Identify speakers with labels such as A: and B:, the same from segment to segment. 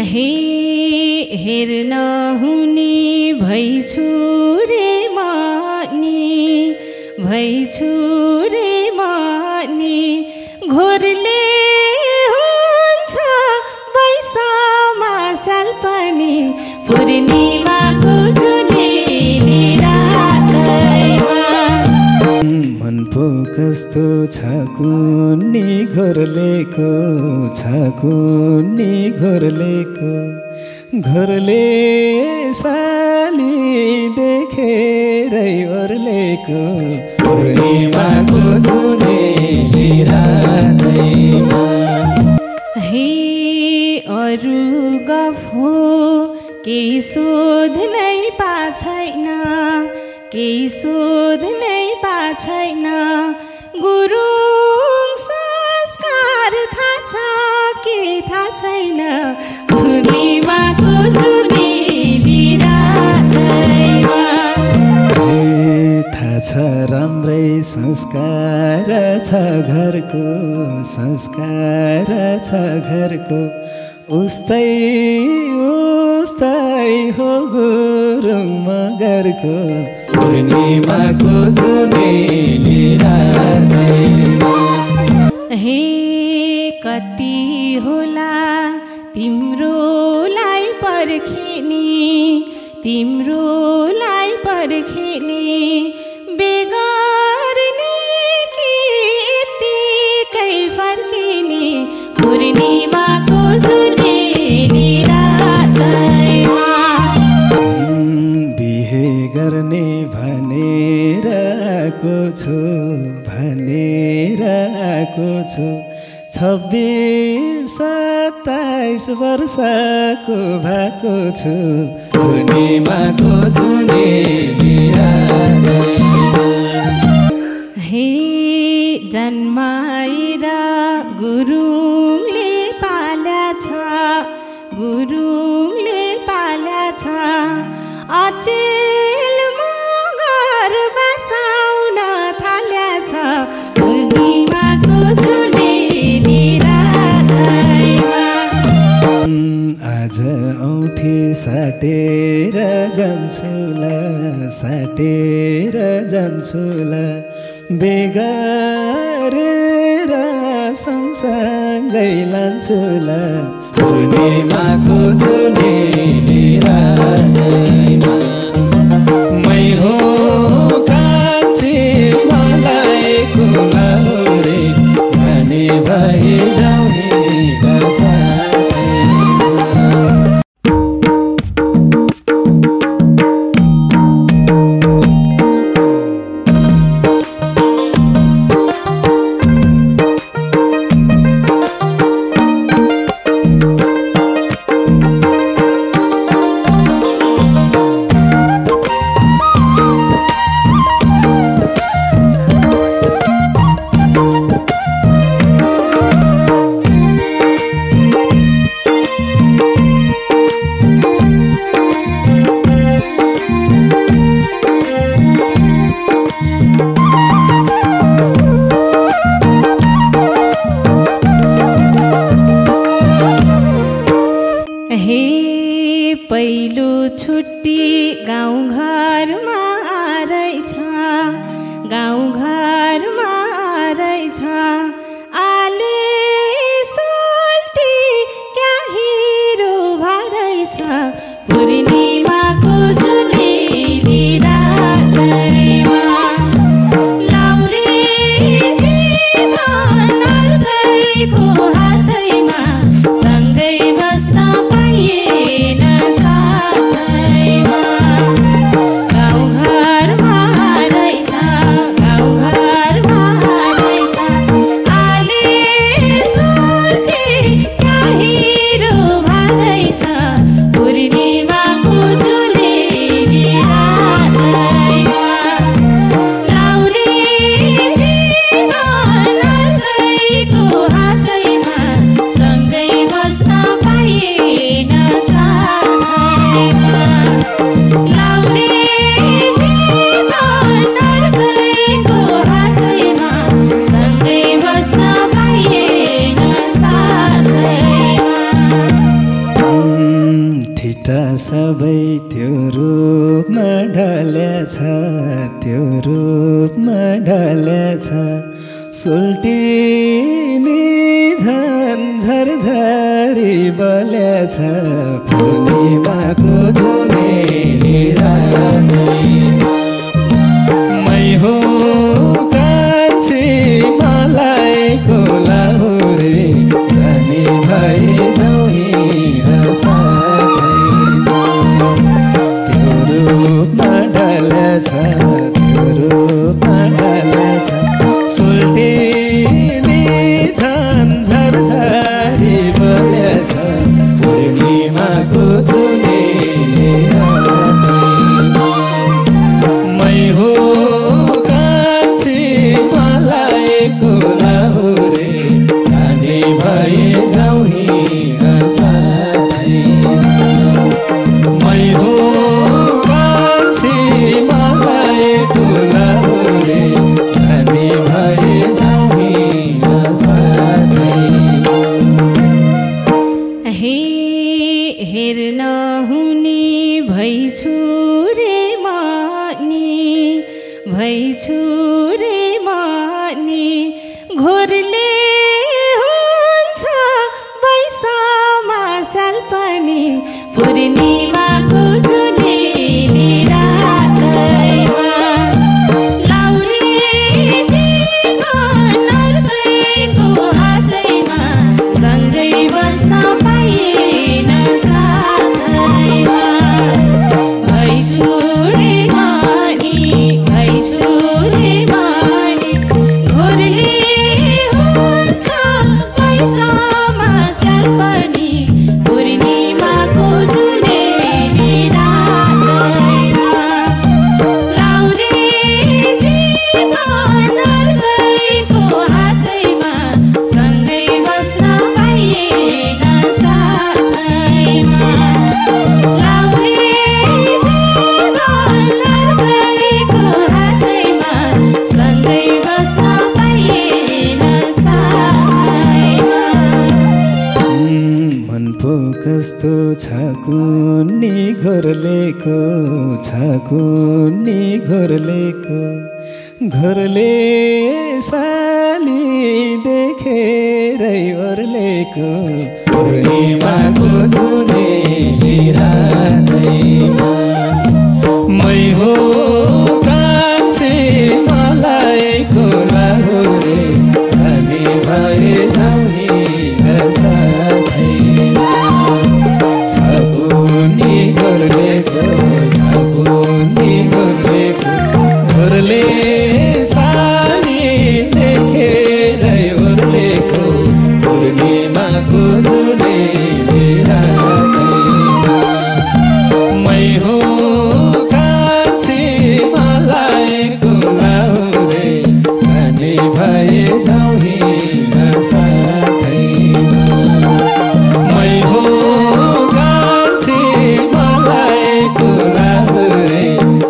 A: हे हेर्न हुने भैछु रे मानी भैछु रे मानी घोरले हुन्छ वैशाखमा साल पनि पूर्णिमाको जुनेली रातैमा
B: मन पो कस्तो छ कुन्नी घोरलेको छ कुन्नी घोरलेको घोरले साली देखेरै ओर्लेको पूर्णिमाको जुनेली रातैमा
A: हे अरू गफ हो केही सोध्नै पाछैन केही सोध्नै पाछैन गुरुङ संस्कार थाहा छ के थाहा छैन पूर्णिमाको जुनेली रातैमा
B: थाहा छ राम्रै संस्कार छ घरको संस्कार छ घरको उस्तै उस्तै हो गुरुङ मगरको पूर्णिमाको जुनेली रातैमा
A: हे कति होला तिम्रोलाई पर्खिने तिम्रोलाई पर्खिने बेगर्ने कि यत्तिकै फर्किने पूर्णिमाको जुनेली रातैमा
B: बिहे गर्ने भनेर आएको छु भनेर आएको छु 26-27 वर्षको भएको छु पूर्णिमाको जुनेली रातैमा
A: हे जन्माएर गुरुङले पाल्याछ गुरुङले पाल्याछ अचेल मगर बसाउन थाल्याछ पूर्णिमाको जुनेली रातैमा
B: आज औँठी साटेर जान्छु ल साटेर जान्छु ल बेगारेर सँगसँगै लान्छु ल पूर्णिमाको जुनेली रातैमा मै हो कान्छी मलाई कुलाउरे जाने भए जाउँ हिँड्दा साथैमा
A: पहिलो छुट्टी गाउँघरमा रहेछ गाउँघरमा रहेछ आले सोल्टी क्या हिरो भएछ पूर्णिमाको जुनेली रातैमा लाउरे जीवन अर्कैको हातैमा सँगै बस्न पाइएन साथैमा गाउँघरमा रहेछ गाउँघरमा रहेछ आले सोल्टी क्या हिरो भएछ पूर्णिमाको
B: सबै त्यो रूपमा ढलेछ त्यो रूपमा ढलेछ सुल्टिनी झन्झरी बलेछ पूर्णिमाको जुनेली रातैमा मै हो कान्छी मलाई कोलाहुरे जाने भए जाउँ हिँड साथैमा त्यो रूपमा ढलेछ त्यो रूपमा ढलेछ सुल्टिनी झन्झरी बलेछ पूर्णिमाको जुनेली रातैमा मै हो कान्छी मलाई कोलाहुरे जाने भए जाउँ हिँड साथैमा मै हो कान्छी मलाई कोलाहुरे जाने भए जाउँ हिँड साथैमा
A: हेर्न हुने भइछु रे मानी घोरले हुन्छ वैशाखमा साल पनि पूर्णिमाको जुनेली रातैमा लाउरे जीवन अर्कैको हातैमा सँगै बस्न पाइएन साथैमा भइछु रे मानी घोरले हुन्छ पैसामा साल पनि पूर्णिमाको जुनेली रातैमा लाउरे जीवन अर्कैको हातैमा सँगै बस्न पाइएन साथैमा लाउरे जीवन अर्कैको हातैमा सँगै बस्न पाइएन साथैमा
B: मन पो कस्तो छ कुन्नी घोरलेको घोरले साली देखेरै ओर्लेको पूर्णिमाको जुनेली रातैमा मै हो कान्छी मलाई कोलाहुरे जाने भए जाउँ हिँड साथैमा छकुनी घोरलेको घोरले साली देखेरै ओर्लेको पूर्णिमाको जुनेली रातैमा मै हो कान्छी मलाई कोलाहुरे जाने भए जाउँ हिँड साथैमा मै हो कान्छी मलाई कोलाहुरे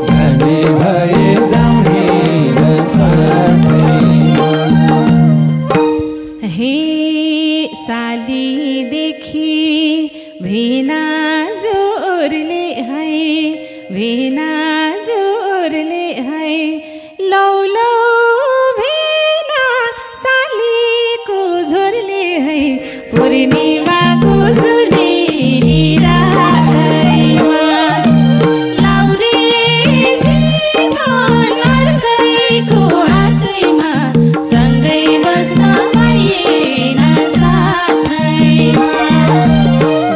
B: जाने भए जाउँ हिँड साथैमा
A: हे सालीदेखि भेना जोरले है लौ लौ भेना सालीको झोरले है पूर्णिमाको जुनेली रातैमा लाउरे जीवन अर्कैको हातैमा सँगै बस्न पाइएन साथैमा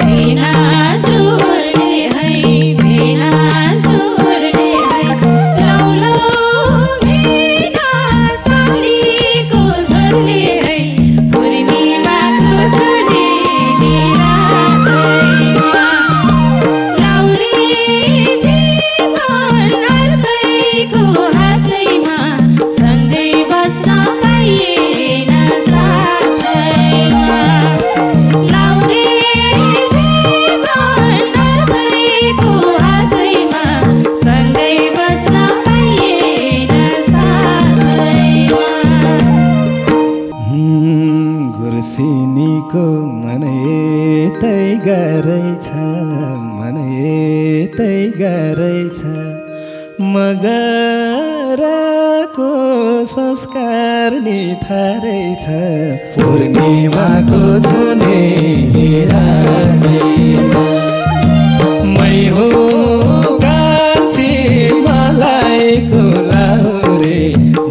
A: भेना जोरले है
B: रहेछ मन यतै गरेछ मगरको संस्कार निथारै छ पूर्णिमाको जुनेली रातैमा मै हो कान्छी मलाई कोलाउरे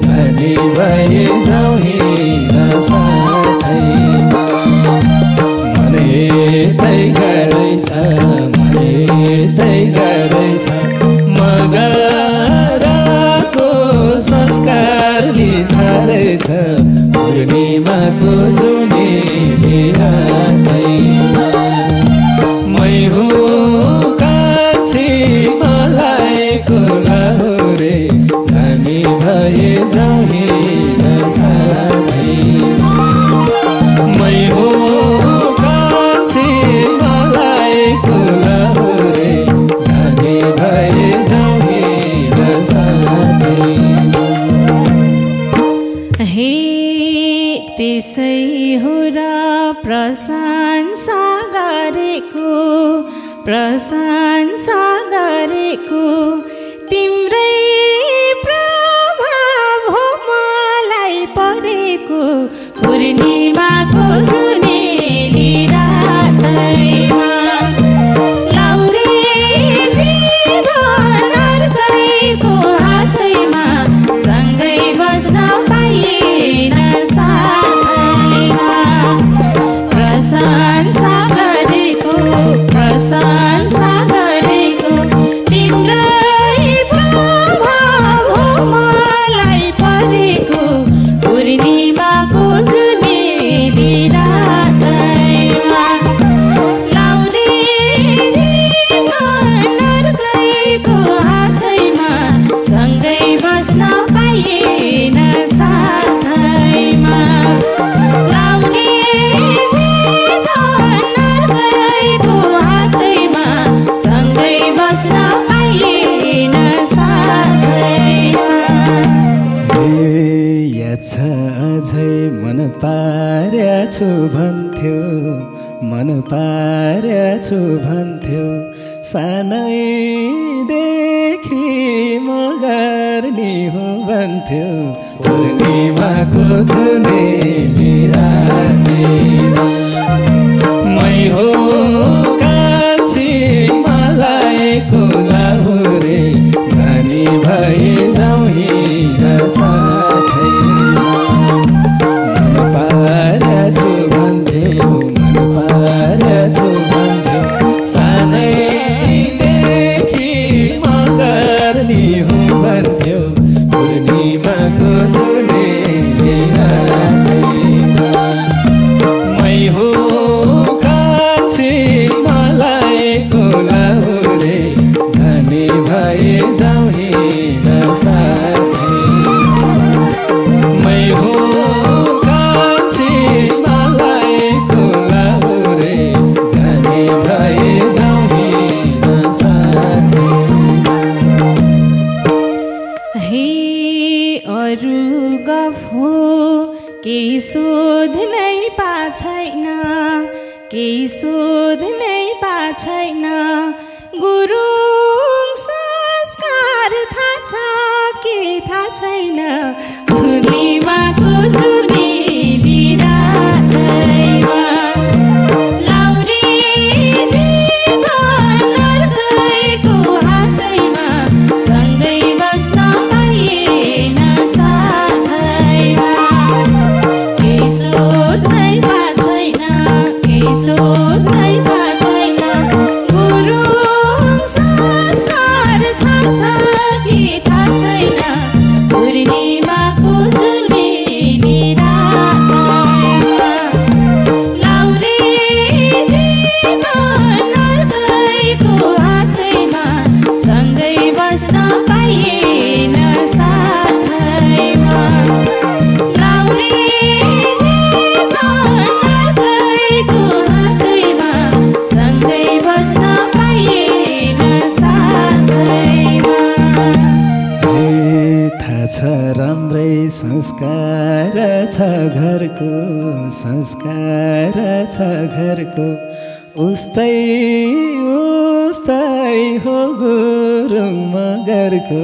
B: जाने भए जाउँ हिँड साथैमा मन यतै गरेछ मन यतै गरेछ मगरको संस्कार निथारै छ पूर्णिमाको जुनेली रातैमा मै हो कान्छी मलाई कोलाउरे जाने भए जाउँ हिँड साथैमा मै हो कान्छी मलाई कोलाउरे जाने भए जाउँ हिँड साथैमा
A: हे त्यसै हो र प्रशंसा गरेको तिम्रै प्रभाव हो मलाई परेको पूर्णिमाको जुनेली रातैमा लाउरे जीवन अर्कैको हातैमा सँगै बस्न पाइएन साथैमा प्रशंसा गरेको तिम्रै प्रभाव हो मलाई परेको पूर्णिमाको जुनेली रातैमा लाउरे जीवन अर्कैको हातैमा सँगै बस्न पाइएन साथैमा लाउरे जीवन अर्कैको हातैमा सँगै बस्न पाइएन साथैमा
B: याद छ अझै मन पार्याछु भन्थ्यो सानैदेखि म गर्ने हो भन्थ्यो पूर्णिमाको जुनेली रातैमा मै हो कान्छी मलाई कोलाउरे जाने भए जाउँ हिँड साथैमा मन पार्याछु भन्थ्यो सानैदेखि म गर्ने हो भन्थ्यो पूर्णिमाको जुनेली रातैमा मै हो कान्छी मलाई कोलाउरे जाने भए जाउँ हिँड साथैमा मै हो कान्छी मलाई कोलाउरे जाने भए जाउँ हिँड साथैमा
A: हे अरू गफ हो केही सोध्नै पाछैन गुरुङ संस्कार थाहा छ के थाहा छैन पूर्णिमाको जुनेली रातैमा लाउरे जीवन अर्कैको हातैमा सँगै बस्न पाइएन साथैमा केही सोध्नै पाछैन गुरुङ संस्कार थाहा छ कि थाहा छैन पूर्णिमाको जुनेली रातैमा लाउरे जीवन अर्कैको हातैमा सँगै बस्न पाइएन साथैमा लाउरे जीवन अर्कैको हातैमा सँगै बस्न पाइएन साथैमा
B: थाहा छ राम्रै संस्कार छ घरको उस्तै उस्तै हो गुरुङ मगरको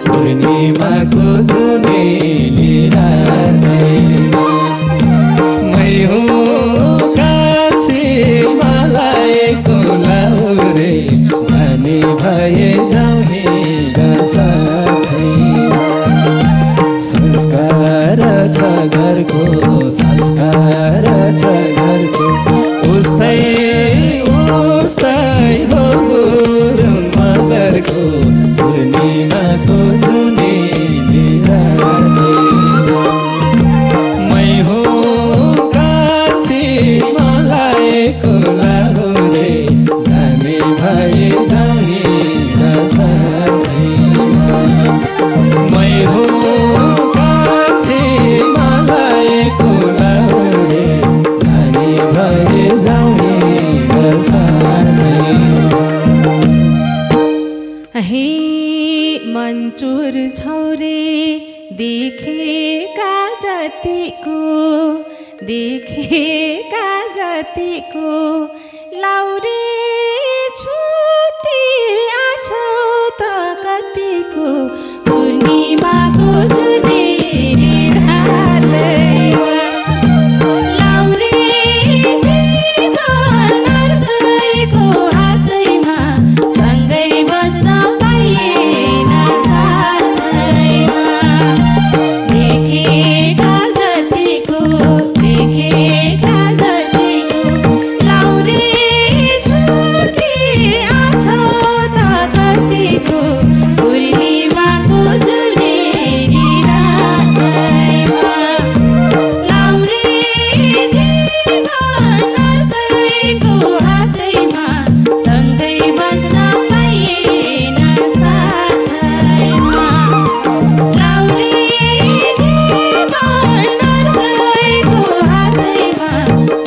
B: पूर्णिमाको जुनेली रातैमा मै हुँ कान्छी मलाएको लाउरे जाने भए जाउँ हिँड साथैमा संस्कार छ घरको संस्कार छ घरको उस्तै उस्तै हो गुरुङ मगरको पूर्णिमाको जुनेली रातैमा मै हुँ कान्छी मलाएको लाउरे जाने भए जाउँ हिँड साथैमा मै हुँ कान्छी मलाएको लाउरे जाने भए जाउँ हिँड साथैमा
A: हे मन्चुर छौरे देखेका जतिको लाउरे छुटिया छौ त कतिको पूर्णिमाको जुनेली रातैमा लाउरे जीवन अर्कैको हातैमा सँगै बस्न पाइएन साथैमा देखेका जतिको लाउरे छुटिया छौ त कतिको पूर्णिमाको जुनेली रातैमा लाउरे जीवन अर्कैको हातैमा सँगै बस्न पाइएन साथैमा लाउरे जीवन अर्कैको हातैमा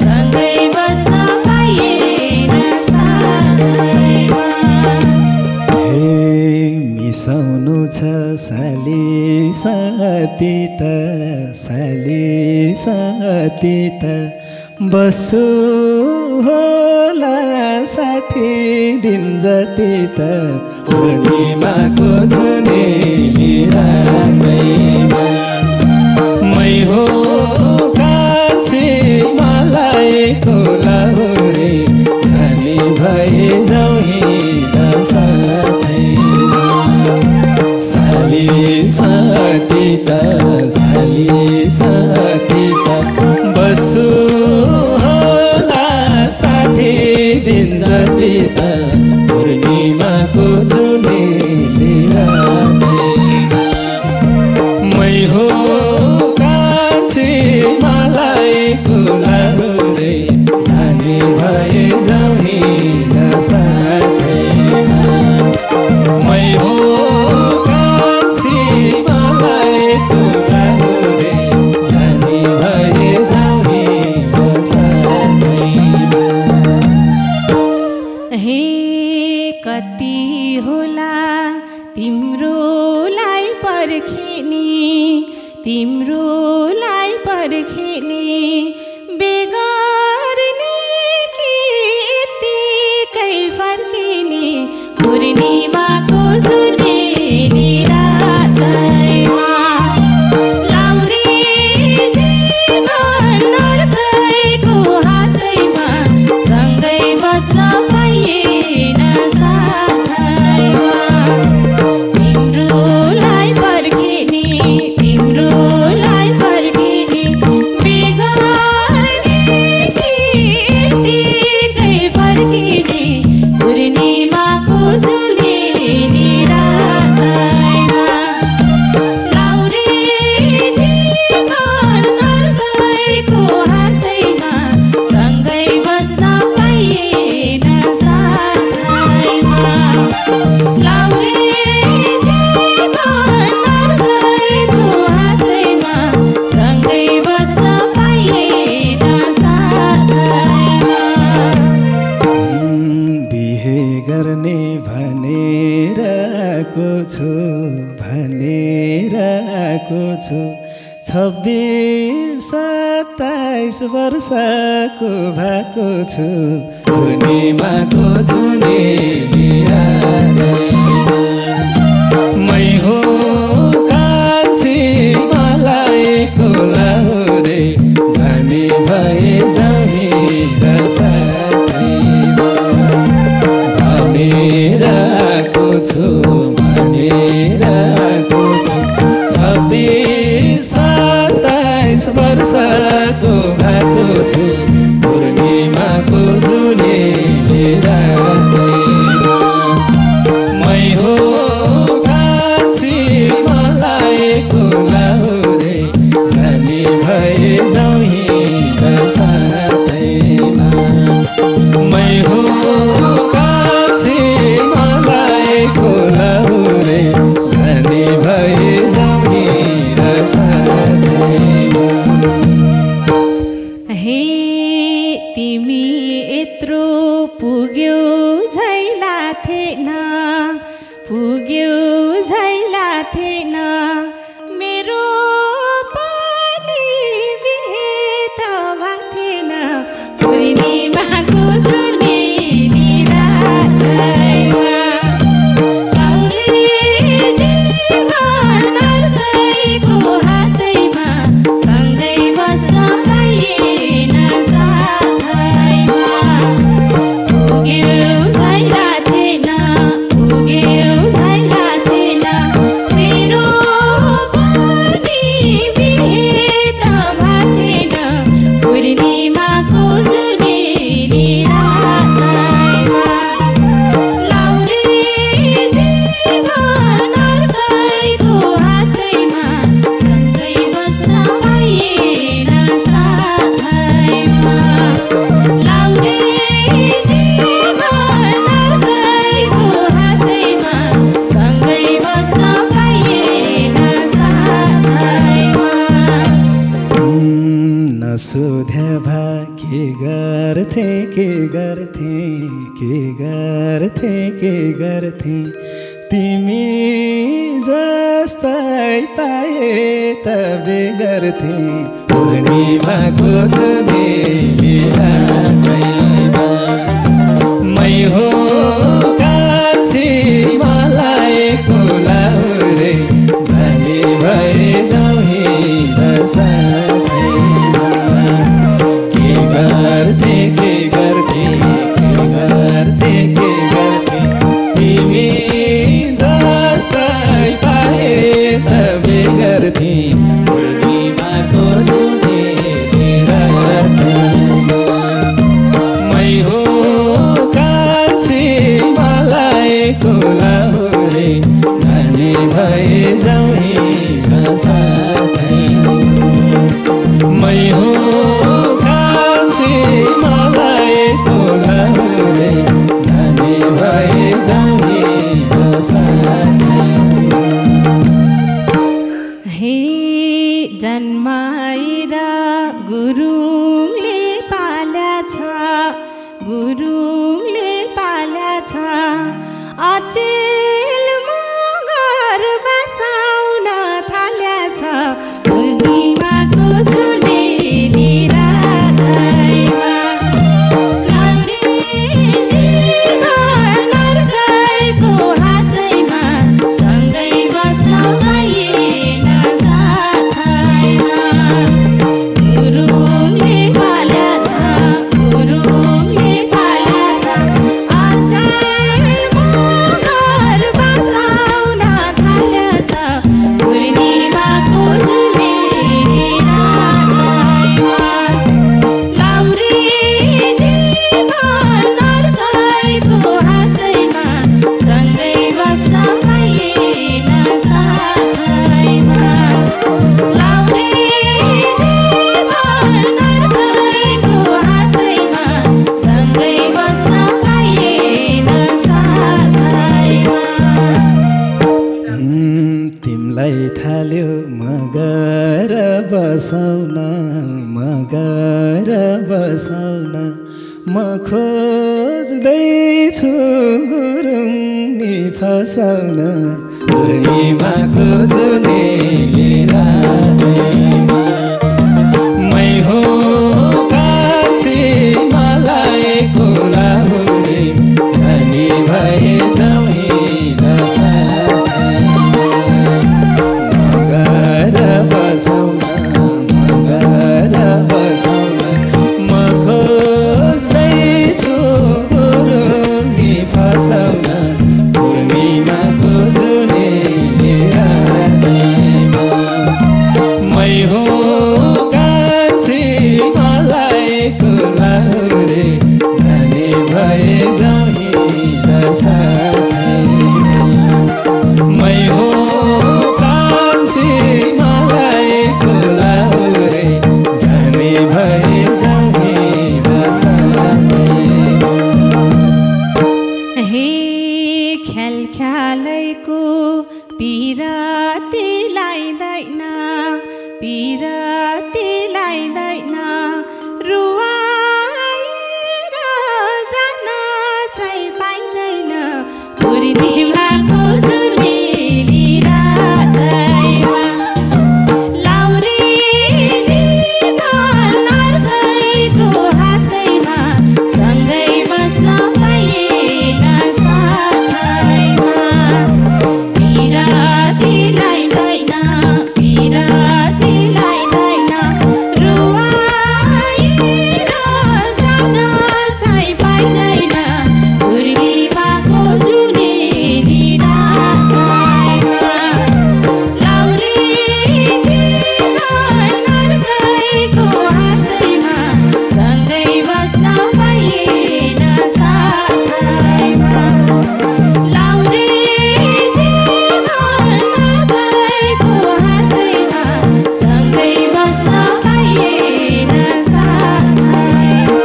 A: सँगै बस्न पाइएन साथैमा
B: हे मिसाउनु छ साली साथी त बस्छु होला 60 दिन जति त पूर्णिमाको जुनेली रातैमा मै हो कान्छी मलाएको लाउरे जाने भए जाउँ हिँड साथैमा साली साथी त बस्छु होला 60 दिन जति त पूर्णिमाको जुनेली रातैमा मै हो कान्छी मलाएको लाउरे जाने भए जाउँ हिँड साथैमा मै हो कान्छी मलाएको लाउरे जाने भए जाउँ हिँड साथैमा
A: हे कति होला तिम्रोलाई पर्खिने बेगर्ने कि यत्तिकै फर्किने पूर्णिमाको जुनेली रातैमा लाउरे जीवन अर्कैको हातैमा सँगै बस्न पाइएन साथैमा तिम्रोलाई पर्खिने बेगर्ने कि यत्तिकै फर्किने पूर्णिमाको जुनेली रातैमा लाउरे जीवन अर्कैको हातैमा सँगै बस्न पाइएन साथैमा लाउरे जीवन अर्कैको हातैमा सँगै बस्न पाइएन साथैमा
B: बिहे गर्ने भनेर आएको छु 26 27 वर्षको भएको छु पूर्णिमाको जुनेली रातैमा मै हो कान्छी मलाई कोलाउरे जाने भए जाउँ हिँड साथैमा भनेराको छु 27 वर्षको भएको छु पूर्णिमाको जुनेली रातैमा मै हो कान्छी मलाई कोलाउरे जाने भए जाउँ हिँड साथैमा मै हो कान्छी मलाई कोलाउरे जाने भए जाउँ हिँड साथैमा
A: हे तिमी यत्रो पुग्यौ झैला थिएन मेरो पनि बिहे त भएको थिएन पूर्णिमाको जुनेली रातैमा लाउरे जीवन अर्कैको हातैमा सँगै बस्न पाइएन साथैमा पुग्यौ झैला थिएन मेरो पनि बिहे त भएको थिएन पूर्णिमाको जुनेली रातैमा लाउरे जीवन अर्कैको हातैमा सँगै बस्न पाइएन साथैमा लाउरे जीवन अर्कैको हातैमा सँगै बस्न पाइएन साथैमा
B: नसोध्या भा के गर्थे तिमी जस्तै पाए त बेगर्थे पूर्णिमाको जुनेली रातैमा मै हो कान्छी मलाई कोलाउरे जाने भए जाउँ हिँड साथैमा के गर्थे तिमी जस्तै पाए त बेगर्थे पूर्णिमाको जुनेली रातैमा मै हो कान्छी मलाई कोलाउरे जाने भए जाउँ हिँड साथैमा मै हो कान्छी मलाई कोलाउरे जाने भए जाउँ हिँड साथैमा
A: हे जन्माएर गुरुङले पाल्याछ अचेल मगर बसाउन थाल्याछ पूर्णिमाको जुनेली रातैमा लाउरे जीवन अर्कैको हातैमा सँगै बस्न पाइएन साथैमा गुरुङले पाल्याछ अचेल मगर बसाउन थाल्याछ पूर्णिमाको जुनेली रातैमा लाउरे जीवन अर्कैको हातैमा सँगै बस्न पाइएन साथैमा लाउरे जीवन अर्कैको हातैमा सँगै बस्न पाइएन साथैमा
B: तिमलाई थाल्यो मगर बसाउन म खोज्दैछु गुरुङ नि फसाउन पूर्णिमाको जुनेली रातैमा हो कान्छी मलाई कोलाहुरे जाने भए जाउँ हिँड मगर बसौँला मगर बसौँला म खोज्दैछु गुरुङी फसाउन पूर्णिमाको जुनेली रातैमा मै हो कान्छी मलाई कोलाहुरे जाने भए जाउँ हिँड साथैमा मै हो कान्छी मलाई कोलाहुरे जाने भए जाउँ हिँड साथैमा
A: हे ख्याल ख्यालैको पिराती लाइदैन रुवाएर जान चाहिँ पाइँदैन पूर्णिमाको जुनेली रातैमा लाउरे जीवन अर्कैको हातैमा सँगै बस्न पाइएन साथैमा पिराती लाइदैन रुवाएर जान चाहिँ पाइँदैन पूर्णिमाको जुनेली रातैमा लाउरे जीवन अर्कैको हातैमा सँगै बस्न पाइएन साथैमा लाउरे जीवन अर्कैको हातैमा सँगै बस्न पाइएन साथैमा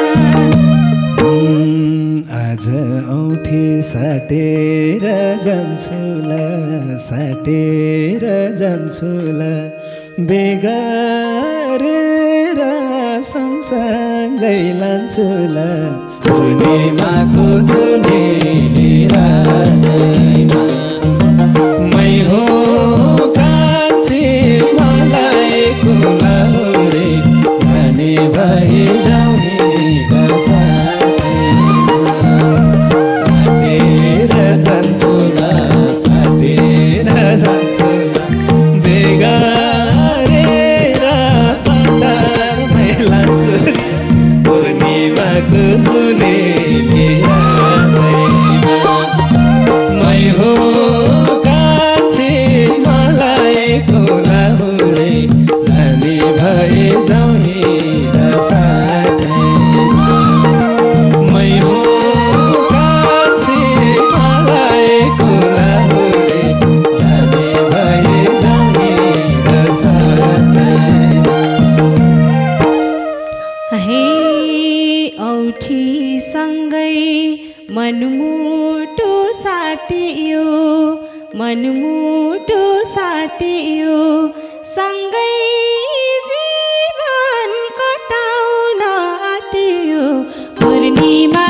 B: आज औँठी साटेर जान्छु ल बेगारेर सँगसँगै लान्छु ल पूर्णिमाको जुनेली रातैमा मै हो कान्छी मलाई कोलाहुरे जाने भए जाउँ हिँड साटेर जान्छु ल बेगारेर संसारमै लान्छु पूर्णिमाको जुनेली रातैमा मै हो कान्छी मलाई कोलाहुरे जाने भए जाउँ हिँड साथैमा मै हो कान्छी मलाई कोलाहुरे जाने भए जाउँ हिँड साथैमा
A: हे औँठीसँगै मनमुटु साटियो सँगै जीवन कटाउन आँटियो पूर्णिमा